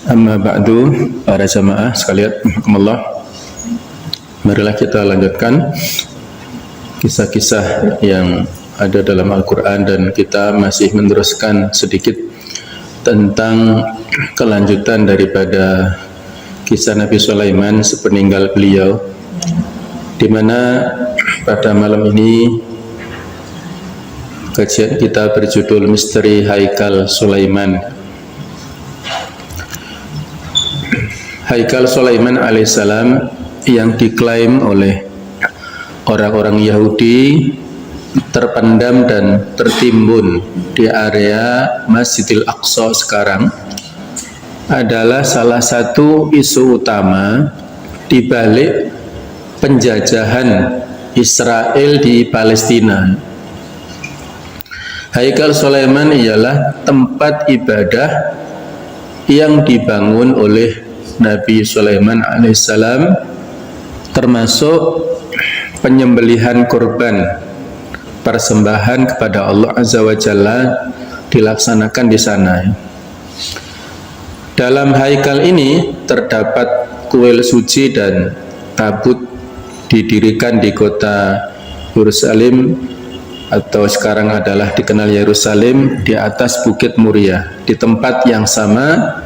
Amma ba'du, para jamaah sekalian rahimakumullah. Marilah kita lanjutkan kisah-kisah yang ada dalam Al-Quran, dan kita masih meneruskan sedikit tentang kelanjutan daripada kisah Nabi Sulaiman sepeninggal beliau, di mana pada malam ini kajian kita berjudul Misteri Haikal Sulaiman. Haikal Sulaiman alaihissalam yang diklaim oleh orang-orang Yahudi terpendam dan tertimbun di area Masjidil Aqsa sekarang adalah salah satu isu utama di balik penjajahan Israel di Palestina. Haikal Sulaiman ialah tempat ibadah yang dibangun oleh Nabi Sulaiman alaihissalam, termasuk penyembelihan kurban persembahan kepada Allah Azza wa Jalla dilaksanakan di sana. Dalam haikal ini terdapat kuil suci dan tabut didirikan di kota Yerusalem, atau sekarang adalah dikenal Yerusalem, di atas Bukit Muria, di tempat yang sama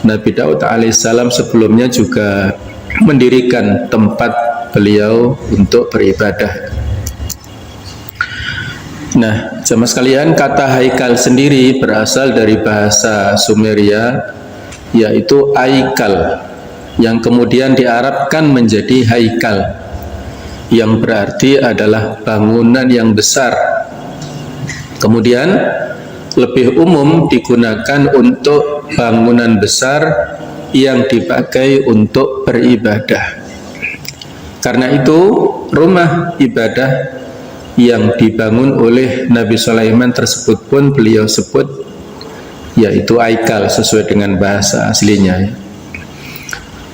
Nabi Daud alaihissalam sebelumnya juga mendirikan tempat beliau untuk beribadah. Nah, jemaah sekalian, kata haikal sendiri berasal dari bahasa Sumeria, yaitu aikal, yang kemudian diarabkan menjadi haikal, yang berarti adalah bangunan yang besar. Kemudian lebih umum digunakan untuk bangunan besar yang dipakai untuk beribadah. Karena itu, rumah ibadah yang dibangun oleh Nabi Sulaiman tersebut pun beliau sebut yaitu aikal, sesuai dengan bahasa aslinya.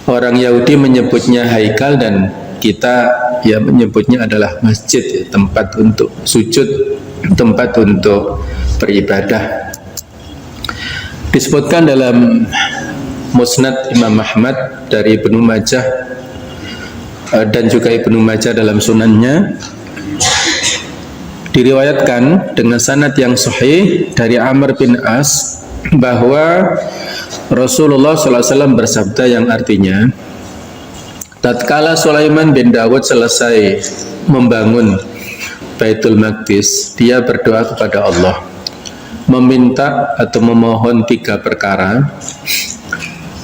Orang Yahudi menyebutnya haikal, dan kita menyebutnya adalah masjid, tempat untuk sujud, tempat untuk beribadah. Disebutkan dalam Musnad Imam Ahmad dari Ibnu Majah dan juga Ibnu Majah dalam sunannya, diriwayatkan dengan sanad yang sahih dari Amr bin As bahwa Rasulullah SAW bersabda, yang artinya, tatkala Sulaiman bin Dawud selesai membangun Baitul Maqdis, dia berdoa kepada Allah, meminta atau memohon 3 perkara,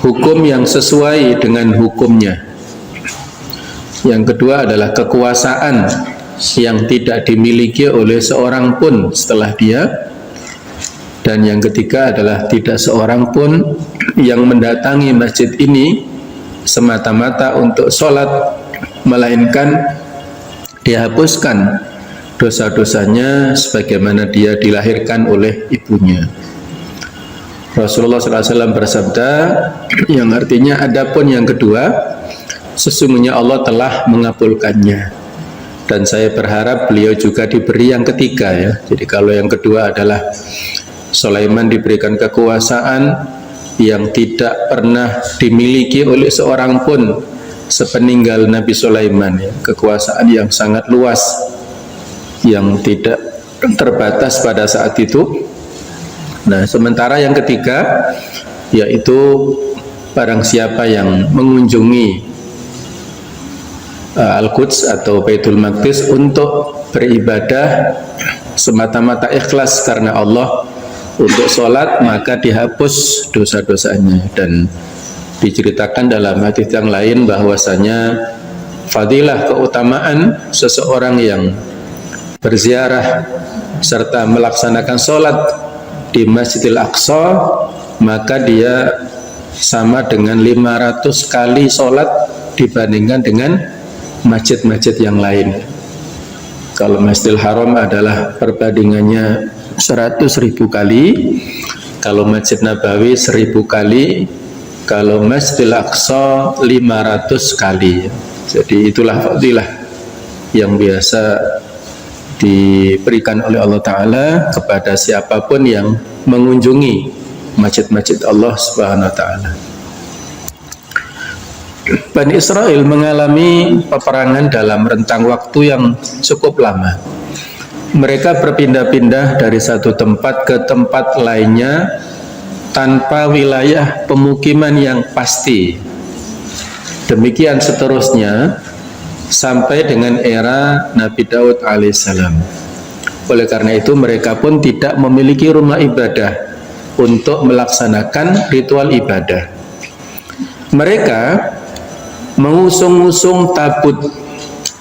hukum yang sesuai dengan hukumnya. Yang kedua adalah kekuasaan yang tidak dimiliki oleh seorang pun setelah dia. Dan yang ketiga adalah tidak seorang pun yang mendatangi masjid ini semata-mata untuk sholat, melainkan dihapuskan dosa-dosanya sebagaimana dia dilahirkan oleh ibunya. Rasulullah SAW bersabda, yang artinya, adapun yang kedua, sesungguhnya Allah telah mengabulkannya. Dan saya berharap beliau juga diberi yang ketiga, ya. Jadi kalau yang kedua adalah Sulaiman diberikan kekuasaan yang tidak pernah dimiliki oleh seorang pun sepeninggal Nabi Sulaiman, ya. Kekuasaan yang sangat luas, yang tidak terbatas pada saat itu. Nah, sementara yang ketiga yaitu barang siapa yang mengunjungi Al-Quds atau Baitul Maqdis untuk beribadah semata-mata ikhlas karena Allah, untuk sholat, maka dihapus dosa-dosanya. Dan diceritakan dalam hadis yang lain bahwasanya fadilah, keutamaan seseorang yang berziarah serta melaksanakan sholat di Masjidil Aqsa, maka dia sama dengan 500 kali sholat dibandingkan dengan masjid-masjid yang lain. Kalau Masjidil Haram adalah perbandingannya 100.000 kali, kalau Masjid Nabawi 1000 kali, kalau Masjidil Aqsa 500 kali. Jadi itulah fadilah yang biasa diberikan oleh Allah Ta'ala kepada siapapun yang mengunjungi masjid-masjid Allah Subhanahu Wa Ta'ala. Bani Israel mengalami peperangan dalam rentang waktu yang cukup lama. Mereka berpindah-pindah dari satu tempat ke tempat lainnya tanpa wilayah pemukiman yang pasti. Demikian seterusnya sampai dengan era Nabi Daud alaihissalam. Oleh karena itu mereka pun tidak memiliki rumah ibadah untuk melaksanakan ritual ibadah. Mereka mengusung-usung tabut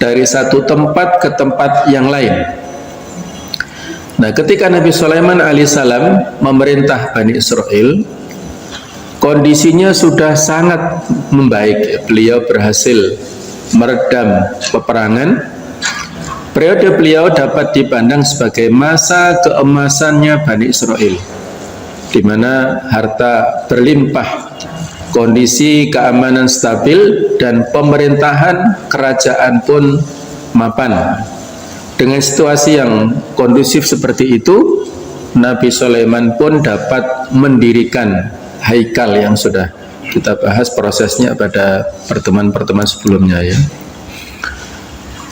dari satu tempat ke tempat yang lain. Nah, ketika Nabi Sulaiman alaihissalam memerintah Bani Israel, kondisinya sudah sangat membaik. Beliau berhasil meredam peperangan. Periode beliau dapat dipandang sebagai masa keemasannya Bani Israel, di mana harta berlimpah, kondisi keamanan stabil, dan pemerintahan kerajaan pun mapan. Dengan situasi yang kondusif seperti itu, Nabi Sulaiman pun dapat mendirikan haikal yang sudah kita bahas prosesnya pada pertemuan-pertemuan sebelumnya ya.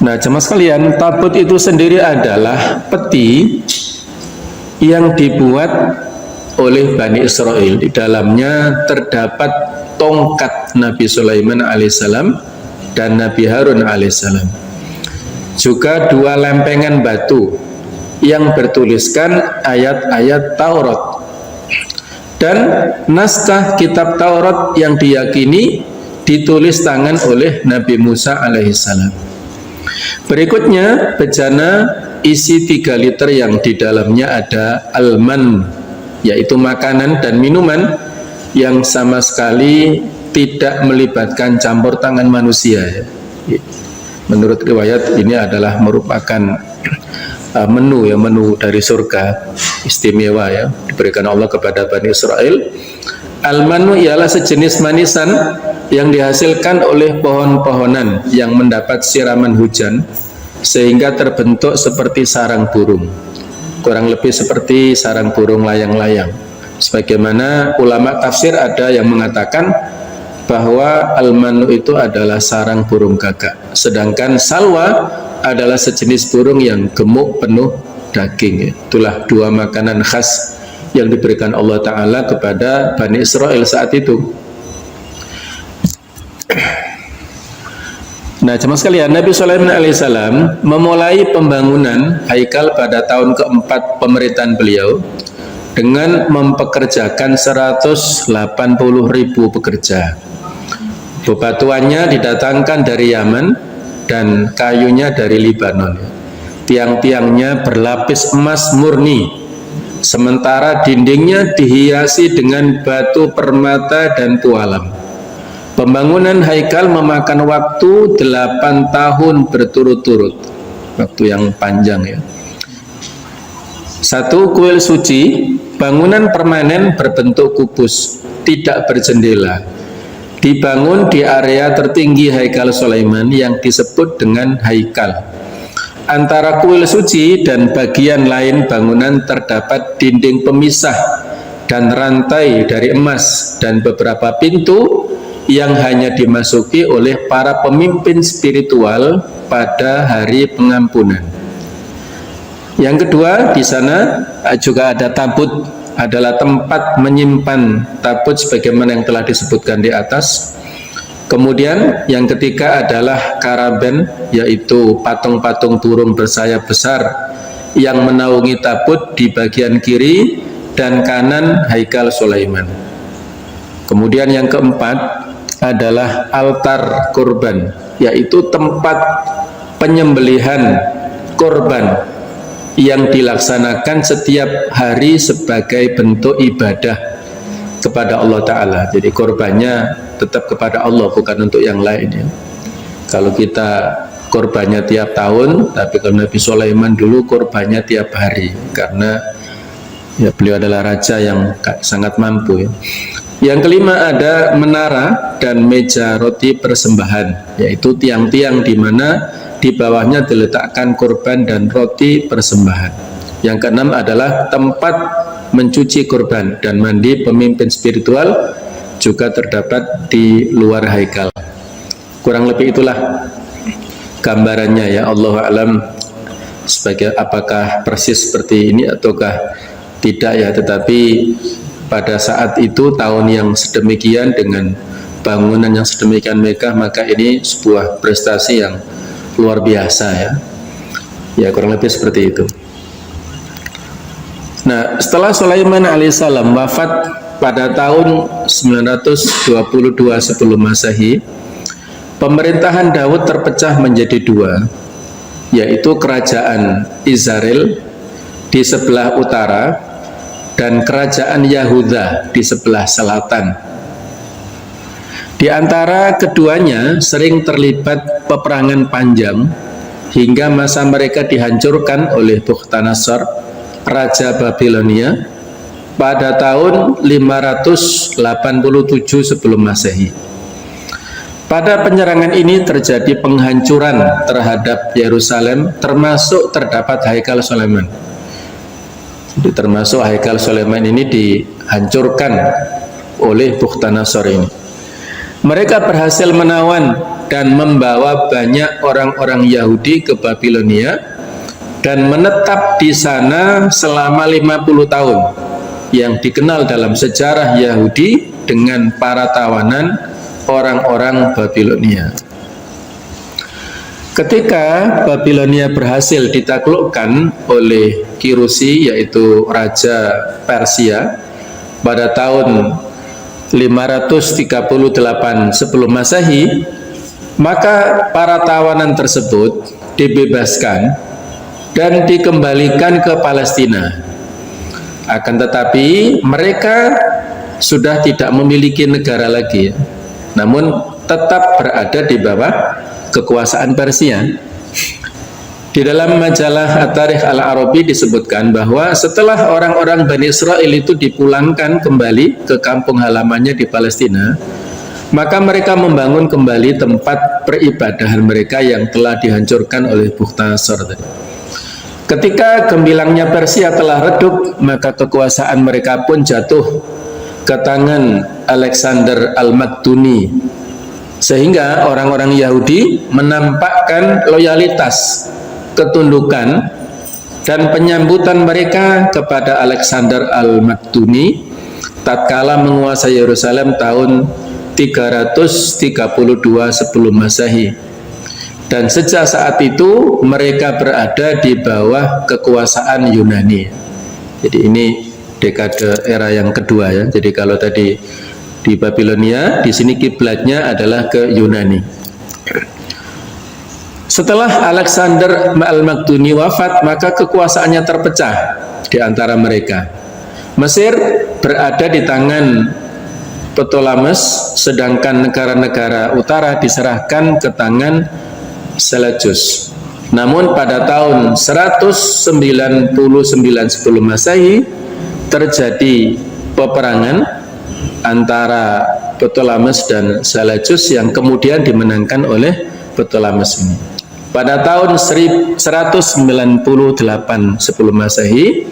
Nah, jemaah sekalian, tabut itu sendiri adalah peti yang dibuat oleh Bani Israel. Di dalamnya terdapat tongkat Nabi Sulaiman alaihissalam dan Nabi Harun alaihissalam. Juga dua lempengan batu yang bertuliskan ayat-ayat Taurat dan naskah kitab Taurat yang diyakini ditulis tangan oleh Nabi Musa alaihissalam. Berikutnya bejana isi 3 liter yang di dalamnya ada alman, yaitu makanan dan minuman yang sama sekali tidak melibatkan campur tangan manusia. Menurut riwayat ini adalah merupakan menu dari surga istimewa ya, diberikan Allah kepada Bani Israel. Al-manu ialah sejenis manisan yang dihasilkan oleh pohon-pohonan yang mendapat siraman hujan sehingga terbentuk seperti sarang burung, kurang lebih seperti sarang burung layang-layang. Sebagaimana ulama tafsir ada yang mengatakan bahwa al-manu itu adalah sarang burung gagak, sedangkan salwa adalah sejenis burung yang gemuk penuh daging. Itulah dua makanan khas yang diberikan Allah Ta'ala kepada Bani Israel saat itu. Nah, jemaah sekalian, Nabi Sulaiman alaihissalam memulai pembangunan haikal pada tahun keempat pemerintahan beliau dengan mempekerjakan 180.000 pekerja. Bebatuannya didatangkan dari Yaman dan kayunya dari Libanon. Tiang-tiangnya berlapis emas murni, sementara dindingnya dihiasi dengan batu permata dan pualam. Pembangunan haikal memakan waktu 8 tahun berturut-turut, waktu yang panjang ya. Satu, kuil suci, bangunan permanen berbentuk kubus, tidak berjendela, dibangun di area tertinggi haikal Sulaiman yang disebut dengan haikal. Antara kuil suci dan bagian lain bangunan terdapat dinding pemisah dan rantai dari emas dan beberapa pintu yang hanya dimasuki oleh para pemimpin spiritual pada hari pengampunan. Yang kedua, di sana juga ada tabut, adalah tempat menyimpan tabut sebagaimana yang telah disebutkan di atas. Kemudian yang ketiga adalah karaben, yaitu patung-patung burung bersayap besar yang menaungi tabut di bagian kiri dan kanan haikal Sulaiman. Kemudian yang keempat adalah altar kurban, yaitu tempat penyembelihan kurban yang dilaksanakan setiap hari sebagai bentuk ibadah kepada Allah Ta'ala. Jadi korbannya tetap kepada Allah, bukan untuk yang lain ya. Kalau kita korbannya tiap tahun, tapi kalau Nabi Sulaiman dulu korbannya tiap hari, karena ya beliau adalah raja yang sangat mampu ya. Yang kelima ada menara dan meja roti persembahan, yaitu tiang-tiang di mana di bawahnya diletakkan kurban dan roti persembahan. Yang keenam adalah tempat mencuci kurban dan mandi pemimpin spiritual, juga terdapat di luar haikal. Kurang lebih itulah gambarannya ya, Allahu a'lam sebagai apakah persis seperti ini ataukah tidak ya, tetapi pada saat itu tahun yang sedemikian dengan bangunan yang sedemikian megah, maka ini sebuah prestasi yang luar biasa ya. Ya kurang lebih seperti itu. Nah, setelah Sulaiman alaihissalam wafat pada tahun 922 sebelum Masehi, pemerintahan Daud terpecah menjadi dua, yaitu kerajaan Israel di sebelah utara dan kerajaan Yahuda di sebelah selatan. Di antara keduanya sering terlibat peperangan panjang hingga masa mereka dihancurkan oleh Bukhtanasar, Raja Babilonia, pada tahun 587 sebelum Masehi. Pada penyerangan ini terjadi penghancuran terhadap Yerusalem, termasuk terdapat Haikal Sulaiman. Jadi termasuk Haikal Sulaiman ini dihancurkan oleh Bukhtanasar ini. Mereka berhasil menawan dan membawa banyak orang-orang Yahudi ke Babilonia dan menetap di sana selama 50 tahun, yang dikenal dalam sejarah Yahudi dengan para tawanan orang-orang Babilonia. Ketika Babilonia berhasil ditaklukkan oleh Kirusi, yaitu Raja Persia, pada tahun 538 sebelum Masehi, maka para tawanan tersebut dibebaskan dan dikembalikan ke Palestina. Akan tetapi mereka sudah tidak memiliki negara lagi, namun tetap berada di bawah kekuasaan Persia. Di dalam majalah At-Tarikh Al-Arabi disebutkan bahwa setelah orang-orang Bani Israel itu dipulangkan kembali ke kampung halamannya di Palestina, maka mereka membangun kembali tempat peribadahan mereka yang telah dihancurkan oleh Bukhtanasar tadi. Ketika gembilangnya Persia telah redup, maka kekuasaan mereka pun jatuh ke tangan Alexander Al-Maktuni, sehingga orang-orang Yahudi menampakkan loyalitas, ketundukan dan penyambutan mereka kepada Alexander Al-Maktuni tatkala menguasai Yerusalem tahun 332 sebelum Masehi. Dan sejak saat itu mereka berada di bawah kekuasaan Yunani. Jadi ini dekade era yang kedua ya. Jadi kalau tadi di Babilonia, di sini kiblatnya adalah ke Yunani. Setelah Alexander Al-Maktuni wafat, maka kekuasaannya terpecah di antara mereka. Mesir berada di tangan Ptolemes, sedangkan negara-negara utara diserahkan ke tangan Seleucus. Namun pada tahun 199 sebelum Masehi terjadi peperangan antara Ptolemes dan Seleucus yang kemudian dimenangkan oleh Ptolemes ini. Pada tahun 198 sebelum Masehi,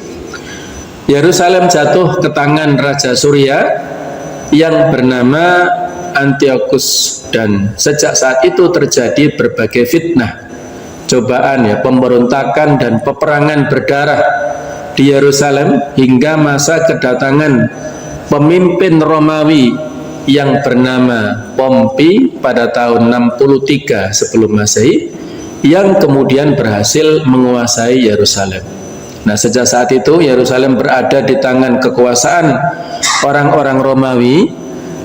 Yerusalem jatuh ke tangan Raja Suria yang bernama Antiochus, dan sejak saat itu terjadi berbagai fitnah, cobaan ya, pemberontakan dan peperangan berdarah di Yerusalem hingga masa kedatangan pemimpin Romawi yang bernama Pompei pada tahun 63 sebelum Masehi, yang kemudian berhasil menguasai Yerusalem. Nah, sejak saat itu Yerusalem berada di tangan kekuasaan orang-orang Romawi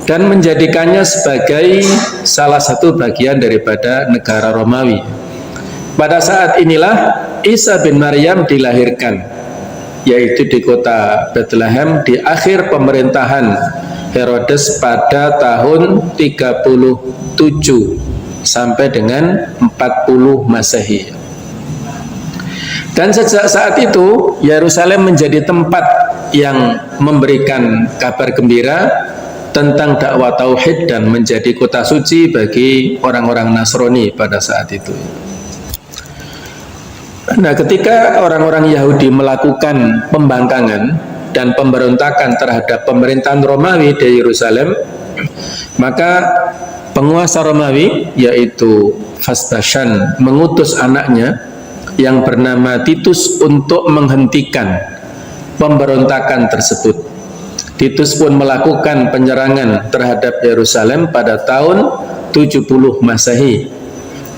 dan menjadikannya sebagai salah satu bagian daripada negara Romawi. Pada saat inilah Isa bin Maryam dilahirkan, yaitu di kota Bethlehem di akhir pemerintahan Herodes pada tahun 37 sampai dengan 40 Masehi. Dan sejak saat itu Yerusalem menjadi tempat yang memberikan kabar gembira tentang dakwah tauhid dan menjadi kota suci bagi orang-orang Nasrani pada saat itu. Nah, ketika orang-orang Yahudi melakukan pembangkangan dan pemberontakan terhadap pemerintahan Romawi di Yerusalem, maka penguasa Romawi yaitu Vespasian mengutus anaknya yang bernama Titus untuk menghentikan pemberontakan tersebut. Titus pun melakukan penyerangan terhadap Yerusalem pada tahun 70 Masehi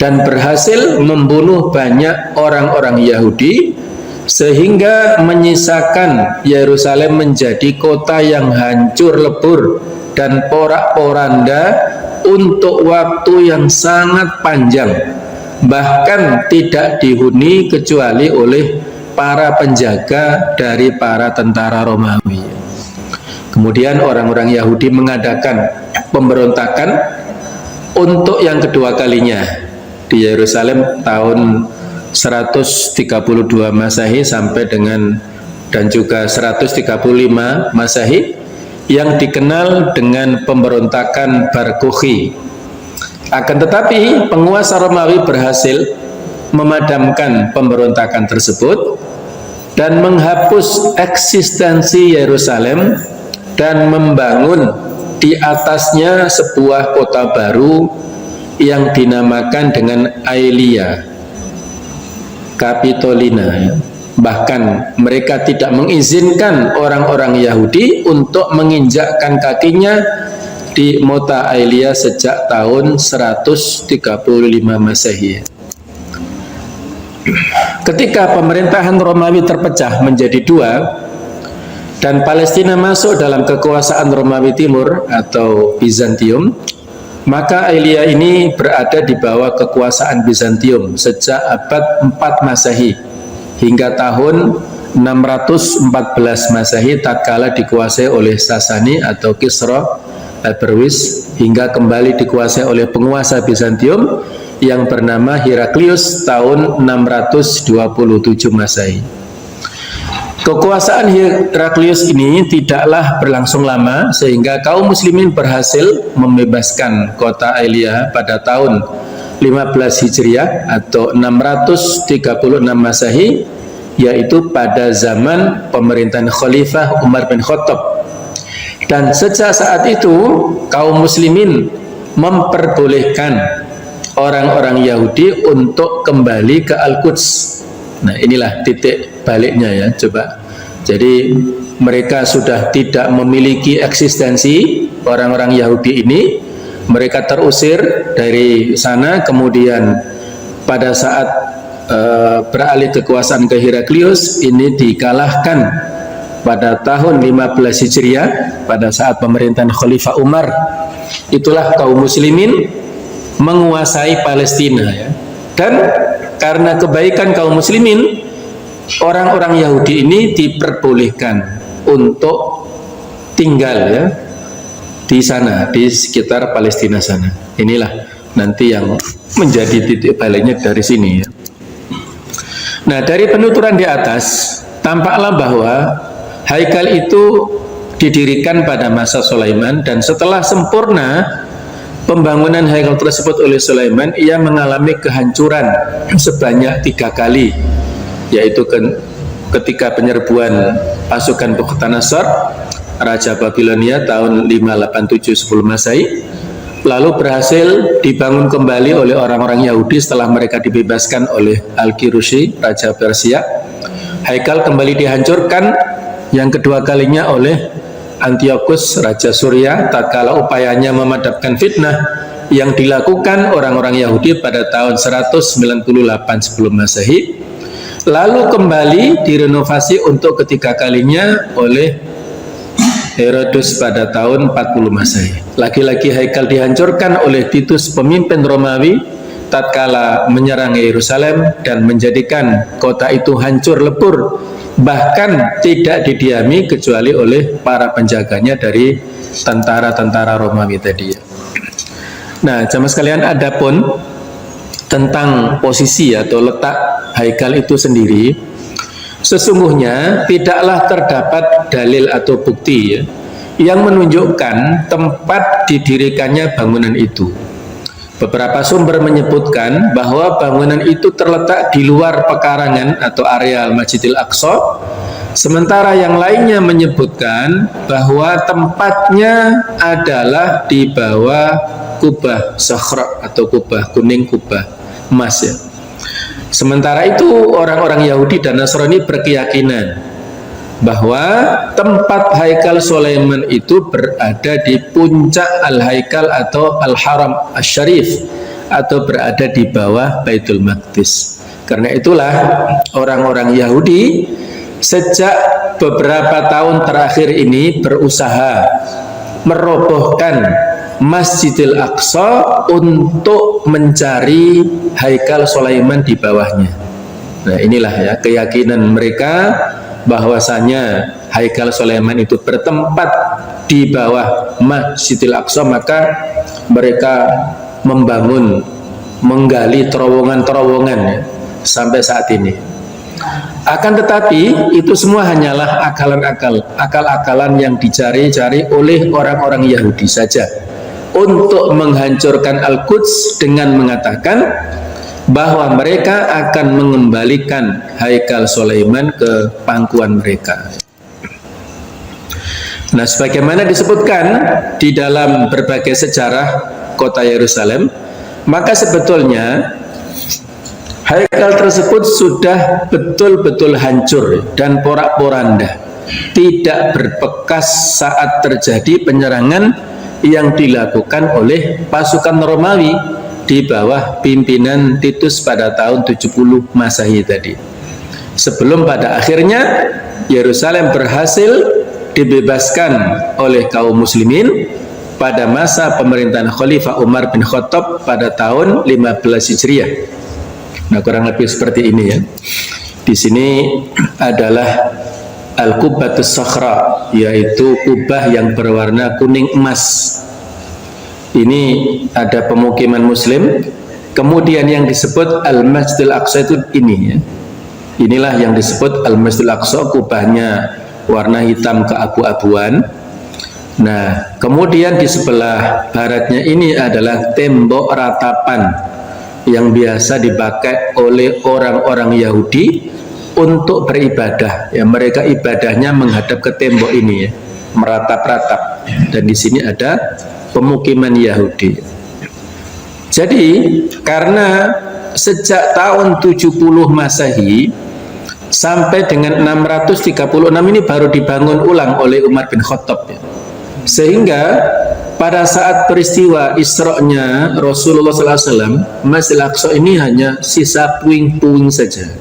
dan berhasil membunuh banyak orang-orang Yahudi sehingga menyisakan Yerusalem menjadi kota yang hancur lebur dan porak-poranda untuk waktu yang sangat panjang, bahkan tidak dihuni kecuali oleh para penjaga dari para tentara Romawi. Kemudian orang-orang Yahudi mengadakan pemberontakan untuk yang kedua kalinya di Yerusalem tahun 132 Masehi sampai dengan dan juga 135 Masehi yang dikenal dengan pemberontakan Bar Kokhba. Akan tetapi penguasa Romawi berhasil memadamkan pemberontakan tersebut dan menghapus eksistensi Yerusalem dan membangun di atasnya sebuah kota baru yang dinamakan dengan Aelia Capitolina. Bahkan mereka tidak mengizinkan orang-orang Yahudi untuk menginjakkan kakinya di Mota Aelia sejak tahun 135 Masehi. Ketika pemerintahan Romawi terpecah menjadi dua dan Palestina masuk dalam kekuasaan Romawi Timur atau Bizantium, maka Aelia ini berada di bawah kekuasaan Bizantium sejak abad 4 Masehi hingga tahun 614 Masehi tatkala dikuasai oleh Sasani atau Kisra Perwis hingga kembali dikuasai oleh penguasa Bizantium yang bernama Heraklius tahun 627 Masehi. Kekuasaan Heraklius ini tidaklah berlangsung lama sehingga kaum muslimin berhasil membebaskan kota Aelia pada tahun 15 Hijriah atau 636 Masehi, yaitu pada zaman pemerintahan Khalifah Umar bin Khattab. Dan sejak saat itu kaum muslimin memperbolehkan orang-orang Yahudi untuk kembali ke Al-Quds. Nah, inilah titik baliknya ya, coba. Jadi mereka sudah tidak memiliki eksistensi, orang-orang Yahudi ini. Mereka terusir dari sana, kemudian pada saat beralih kekuasaan ke Heraklius, ini dikalahkan pada tahun 15 Hijriah pada saat pemerintahan Khalifah Umar. Itulah kaum muslimin menguasai Palestina ya. Dan karena kebaikan kaum muslimin, orang-orang Yahudi ini diperbolehkan untuk tinggal ya di sana, di sekitar Palestina sana. Inilah nanti yang menjadi titik baliknya dari sini ya. Nah, dari penuturan di atas tampaklah bahwa Haikal itu didirikan pada masa Sulaiman, dan setelah sempurna pembangunan Haikal tersebut oleh Sulaiman, ia mengalami kehancuran sebanyak 3 kali, yaitu ketika penyerbuan pasukan Bukhtanasar, Raja Babilonia tahun 587 sebelum Masehi, lalu berhasil dibangun kembali oleh orang-orang Yahudi setelah mereka dibebaskan oleh Al-Kirushi, Raja Persia. Haikal kembali dihancurkan yang kedua kalinya oleh Antiochus, Raja Suria, tatkala upayanya memadamkan fitnah yang dilakukan orang-orang Yahudi pada tahun 198 sebelum Masehi, lalu kembali direnovasi untuk ketiga kalinya oleh Herodes pada tahun 40 Masehi. Lagi-lagi Haikal dihancurkan oleh Titus, pemimpin Romawi, tatkala menyerang Yerusalem dan menjadikan kota itu hancur lebur, bahkan tidak didiami kecuali oleh para penjaganya dari tentara-tentara Romawi tadi. Nah, jamaah sekalian, adapun tentang posisi atau letak Haikal itu sendiri, sesungguhnya tidaklah terdapat dalil atau bukti ya, yang menunjukkan tempat didirikannya bangunan itu. Beberapa sumber menyebutkan bahwa bangunan itu terletak di luar pekarangan atau areal Masjidil Aqsa Sementara yang lainnya menyebutkan bahwa tempatnya adalah di bawah kubah sakhra atau kubah kuning, kubah emas ya. Sementara itu orang-orang Yahudi dan Nasrani berkeyakinan bahwa tempat Haikal Sulaiman itu berada di puncak Al-Haikal atau Al-Haram Asy-Syarif atau berada di bawah Baitul Maqdis. Karena itulah orang-orang Yahudi sejak beberapa tahun terakhir ini berusaha merobohkan Masjidil Aqsa untuk mencari Haikal Sulaiman di bawahnya. Nah, inilah ya keyakinan mereka bahwasanya Haikal Sulaiman itu bertempat di bawah Masjidil Aqsa, maka mereka membangun, menggali terowongan-terowongan ya, sampai saat ini. Akan tetapi itu semua hanyalah akal-akalan yang dicari-cari oleh orang-orang Yahudi saja untuk menghancurkan Al-Quds dengan mengatakan bahwa mereka akan mengembalikan Haikal Sulaiman ke pangkuan mereka. Nah, sebagaimana disebutkan di dalam berbagai sejarah kota Yerusalem, maka sebetulnya Haikal tersebut sudah betul-betul hancur dan porak-poranda, tidak berbekas saat terjadi penyerangan yang dilakukan oleh pasukan Romawi di bawah pimpinan Titus pada tahun 70 Masehi tadi. Sebelum pada akhirnya Yerusalem berhasil dibebaskan oleh kaum muslimin pada masa pemerintahan Khalifah Umar bin Khattab pada tahun 15 Hijriah. Nah, kurang lebih seperti ini ya. Di sini adalah Al-Qubbatus Sakhra, yaitu kubah yang berwarna kuning emas. Ini ada pemukiman muslim. Kemudian yang disebut Al-Masjidil Aqsa itu ini ya. Inilah yang disebut Al-Masjidil Aqsa, kubahnya warna hitam keabu-abuan. Nah, kemudian di sebelah baratnya ini adalah tembok ratapan yang biasa dipakai oleh orang-orang Yahudi untuk beribadah. Ya, mereka ibadahnya menghadap ke tembok ini ya, meratap-ratap. Dan di sini ada pemukiman Yahudi. Jadi, karena sejak tahun 70 Masehi sampai dengan 636 ini baru dibangun ulang oleh Umar bin Khattab ya. Sehingga pada saat peristiwa Isra-nya Rasulullah SAW, Masjidil Aqsa ini hanya sisa puing-puing saja,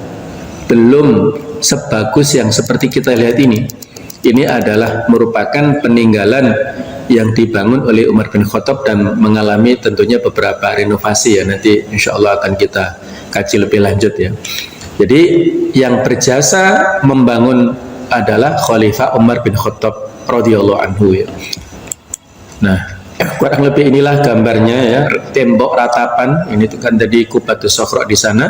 belum sebagus yang seperti kita lihat ini. Ini adalah merupakan peninggalan yang dibangun oleh Umar bin Khattab dan mengalami tentunya beberapa renovasi ya. Nanti insya Allah akan kita kaji lebih lanjut ya. Jadi yang berjasa membangun adalah Khalifah Umar bin Khattab radhiyallahu anhu ya. Nah, kurang lebih inilah gambarnya ya, tembok ratapan. Ini kan tadi Qubbatus Sakhra di sana,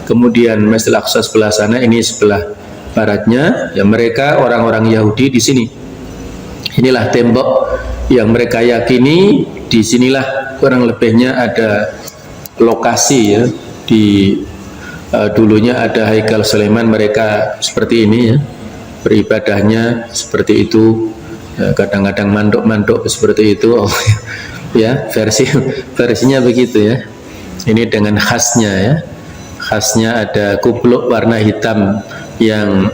kemudian Masjidil Aqsa sebelah sana, ini sebelah baratnya. Ya, mereka orang-orang Yahudi di sini. Inilah tembok yang mereka yakini. Di sinilah kurang lebihnya ada lokasi ya. Di dulunya ada Haikal Sulaiman, mereka seperti ini ya, beribadahnya seperti itu. Kadang-kadang manduk-manduk seperti itu ya, versinya begitu ya. Ini dengan khasnya ya, khasnya ada kupluk warna hitam yang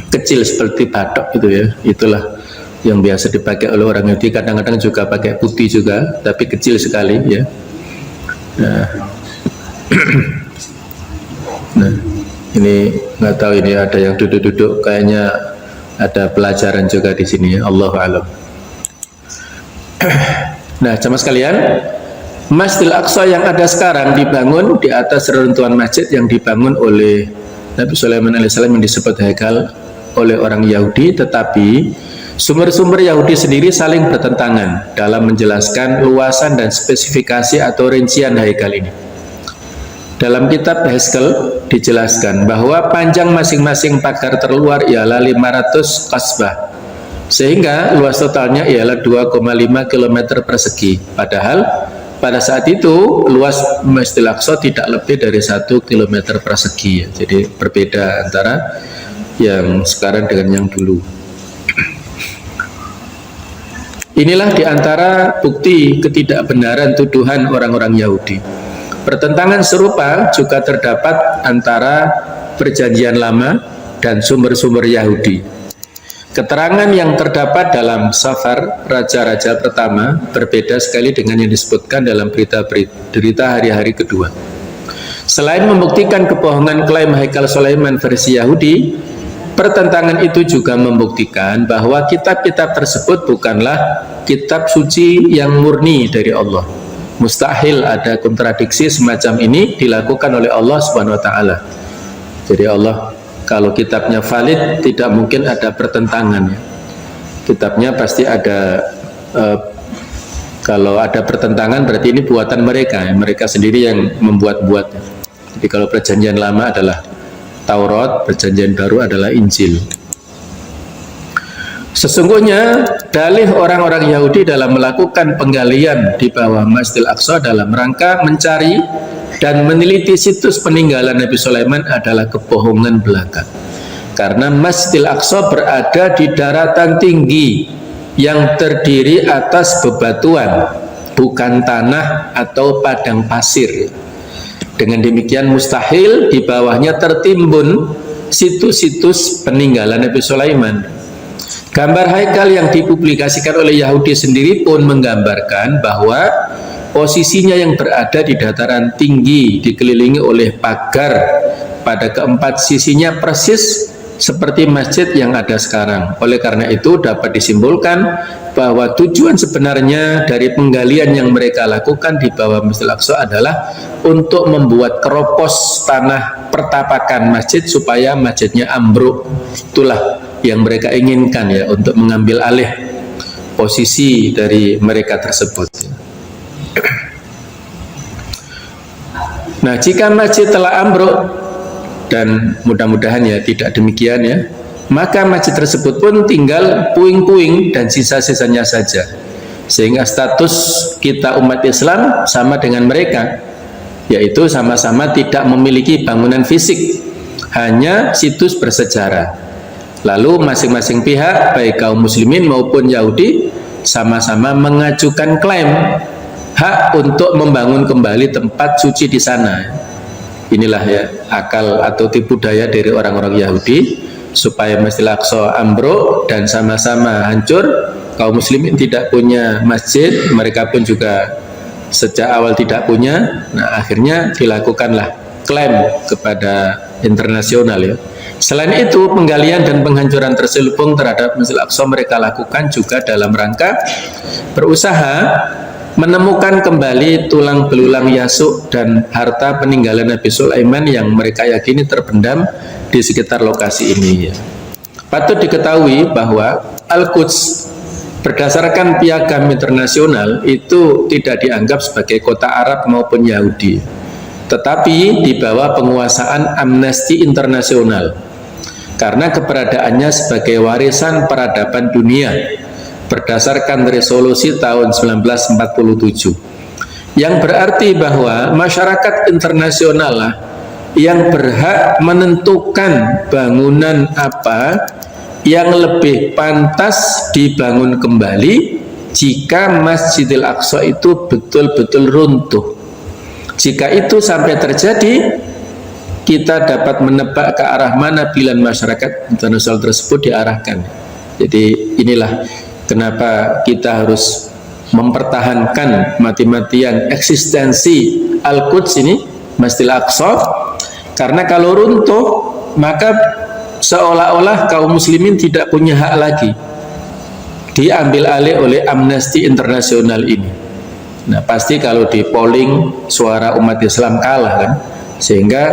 kecil seperti batok gitu ya. Itulah yang biasa dipakai oleh orang Yahudi. Kadang-kadang juga pakai putih juga, tapi kecil sekali ya. Nah, nah ini nggak tahu ini ada yang duduk-duduk, kayaknya ada pelajaran juga di sini ya, Allahu a'lam. Nah, jamaah sekalian, Masjidil Aqsa yang ada sekarang dibangun di atas reruntuhan masjid yang dibangun oleh Nabi Sulaiman alaihissalam yang disebut Haikal oleh orang Yahudi, tetapi sumber-sumber Yahudi sendiri saling bertentangan dalam menjelaskan luasan dan spesifikasi atau rincian Haikal ini. Dalam kitab Heskel dijelaskan bahwa panjang masing-masing pagar terluar ialah 500 kasbah, sehingga luas totalnya ialah 2,5 km persegi. Padahal pada saat itu luas Masjidil Aqsa tidak lebih dari 1 km persegi. Jadi berbeda antara yang sekarang dengan yang dulu. Inilah diantara bukti ketidakbenaran tuduhan orang-orang Yahudi. Pertentangan serupa juga terdapat antara Perjanjian Lama dan sumber-sumber Yahudi. Keterangan yang terdapat dalam Safar Raja-Raja pertama berbeda sekali dengan yang disebutkan dalam berita hari-hari kedua. Selain membuktikan kebohongan klaim Haikal Sulaiman versi Yahudi, pertentangan itu juga membuktikan bahwa kitab-kitab tersebut bukanlah kitab suci yang murni dari Allah. Mustahil ada kontradiksi semacam ini dilakukan oleh Allah Subhanahu wa taala. Jadi Allah, kalau kitabnya valid, tidak mungkin ada pertentangan. Kitabnya pasti ada, kalau ada pertentangan berarti ini buatan mereka, mereka sendiri yang membuat-buat. Jadi kalau Perjanjian Lama adalah Taurat, Perjanjian Baru adalah Injil. Sesungguhnya dalih orang-orang Yahudi dalam melakukan penggalian di bawah Masjidil Aqsa dalam rangka mencari dan meneliti situs peninggalan Nabi Sulaiman adalah kebohongan belaka. Karena Masjidil Aqsa berada di daratan tinggi yang terdiri atas bebatuan, bukan tanah atau padang pasir. Dengan demikian mustahil di bawahnya tertimbun situs-situs peninggalan Nabi Sulaiman. Gambar haikal yang dipublikasikan oleh Yahudi sendiri pun menggambarkan bahwa posisinya yang berada di dataran tinggi dikelilingi oleh pagar pada keempat sisinya persis seperti masjid yang ada sekarang. Oleh karena itu dapat disimpulkan bahwa tujuan sebenarnya dari penggalian yang mereka lakukan di bawah Masjidil Aqsa adalah untuk membuat keropos tanah pertapakan masjid supaya masjidnya ambruk. Itulah yang mereka inginkan ya, untuk mengambil alih posisi dari mereka tersebut. Nah, jika masjid telah ambruk, dan mudah-mudahan ya tidak demikian ya, maka masjid tersebut pun tinggal puing-puing dan sisa-sisanya saja, sehingga status kita umat Islam sama dengan mereka, yaitu sama-sama tidak memiliki bangunan fisik, hanya situs bersejarah. Lalu masing-masing pihak, baik kaum muslimin maupun Yahudi, sama-sama mengajukan klaim hak untuk membangun kembali tempat suci di sana. Inilah ya akal atau tipu daya dari orang-orang Yahudi supaya Masjidil Aqsa ambruk dan sama-sama hancur. Kaum muslimin tidak punya masjid, mereka pun juga sejak awal tidak punya. Nah, akhirnya dilakukanlah klaim kepada internasional ya. Selain itu, penggalian dan penghancuran terselubung terhadap Masjidil Aqsa mereka lakukan juga dalam rangka berusaha menemukan kembali tulang belulang yasuk dan harta peninggalan Nabi Sulaiman yang mereka yakini terpendam di sekitar lokasi ini. Patut diketahui bahwa Al-Quds berdasarkan piagam internasional itu tidak dianggap sebagai kota Arab maupun Yahudi, tetapi di bawah penguasaan Amnesty Internasional karena keberadaannya sebagai warisan peradaban dunia berdasarkan resolusi tahun 1947, yang berarti bahwa masyarakat internasional lah yang berhak menentukan bangunan apa yang lebih pantas dibangun kembali jika Masjidil Aqsa itu betul-betul runtuh. Jika itu sampai terjadi, kita dapat menebak ke arah mana pilihan masyarakat internasional tersebut diarahkan. Jadi inilah kenapa kita harus mempertahankan mati-matian eksistensi Al-Quds ini, Masjidil Aqsa, karena kalau runtuh maka seolah-olah kaum muslimin tidak punya hak lagi, diambil alih oleh Amnesty Internasional ini. Nah, pasti kalau di polling suara umat Islam kalah kan, sehingga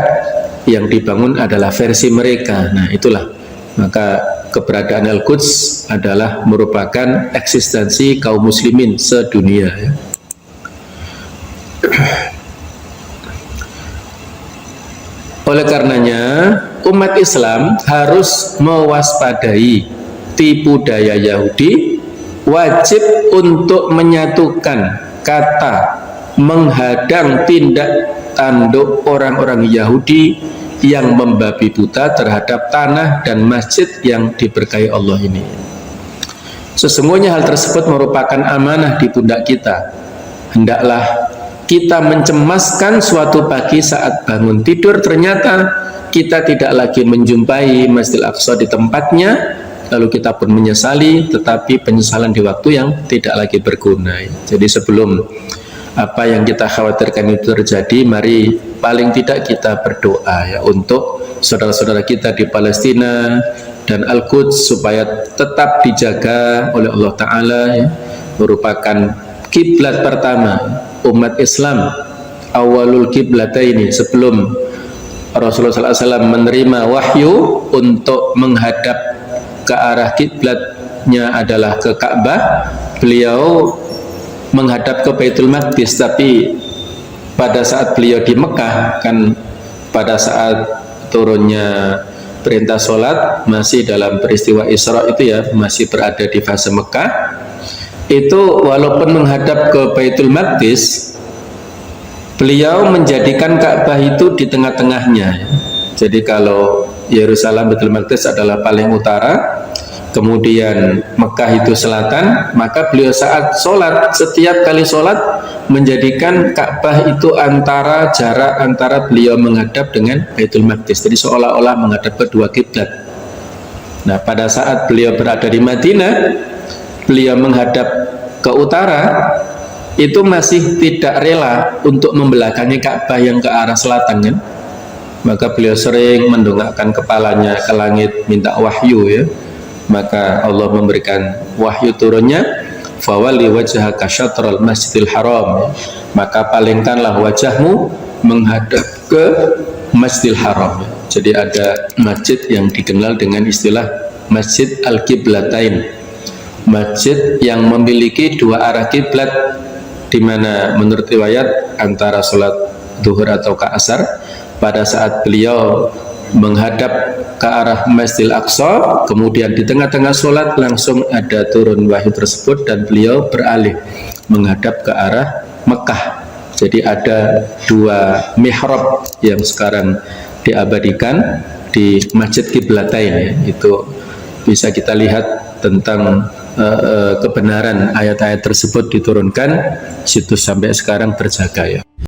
yang dibangun adalah versi mereka. Nah, itulah maka keberadaan Al-Quds adalah merupakan eksistensi kaum muslimin sedunia ya. Oleh karenanya umat Islam harus mewaspadai tipu daya Yahudi, wajib untuk menyatukan kata menghadang tindak tanduk orang-orang Yahudi yang membabi buta terhadap tanah dan masjid yang diberkahi Allah ini. Sesungguhnya hal tersebut merupakan amanah di pundak kita. Hendaklah kita mencemaskan suatu pagi saat bangun tidur ternyata kita tidak lagi menjumpai Masjidil Aqsa di tempatnya, lalu kita pun menyesali, tetapi penyesalan di waktu yang tidak lagi berguna. Jadi sebelum apa yang kita khawatirkan itu terjadi, mari paling tidak kita berdoa ya untuk saudara-saudara kita di Palestina dan Al-Quds supaya tetap dijaga oleh Allah Ta'ala ya, merupakan kiblat pertama umat Islam, awalul kiblataini, sebelum Rasulullah SAW menerima wahyu untuk menghadap ke arah kiblatnya adalah ke Ka'bah, beliau menghadap ke Baitul Maqdis. Tapi pada saat beliau di Mekah, kan pada saat turunnya perintah sholat masih dalam peristiwa Isra itu ya, masih berada di fase Mekah. Itu walaupun menghadap ke Baitul Maqdis, beliau menjadikan Ka'bah itu di tengah-tengahnya. Jadi kalau Yerusalem, Baitul Maqdis adalah paling utara, kemudian Mekah itu selatan, maka beliau saat sholat, setiap kali sholat menjadikan Ka'bah itu jarak antara beliau menghadap dengan Baitul Maqdis. Jadi seolah-olah menghadap kedua kiblat. Nah, pada saat beliau berada di Madinah, beliau menghadap ke utara, itu masih tidak rela untuk membelakangi Ka'bah yang ke arah selatan kan? Maka beliau sering mendongakkan kepalanya ke langit minta wahyu ya. Maka Allah memberikan wahyu turunnya, fawali wajhaka syatral masjidil haram ya. Maka palingkanlah wajahmu menghadap ke Masjidil Haram ya. Jadi ada masjid yang dikenal dengan istilah Masjid Al-Qiblatain, masjid yang memiliki dua arah kiblat, di mana menurut riwayat antara sholat zuhur atau ke asar, pada saat beliau menghadap ke arah Masjidil Aqsa, kemudian di tengah-tengah sholat langsung ada turun wahyu tersebut dan beliau beralih menghadap ke arah Mekah. Jadi ada dua mihrab yang sekarang diabadikan di Masjid Qiblatain ya. Itu bisa kita lihat tentang kebenaran ayat-ayat tersebut diturunkan, situs sampai sekarang terjaga ya.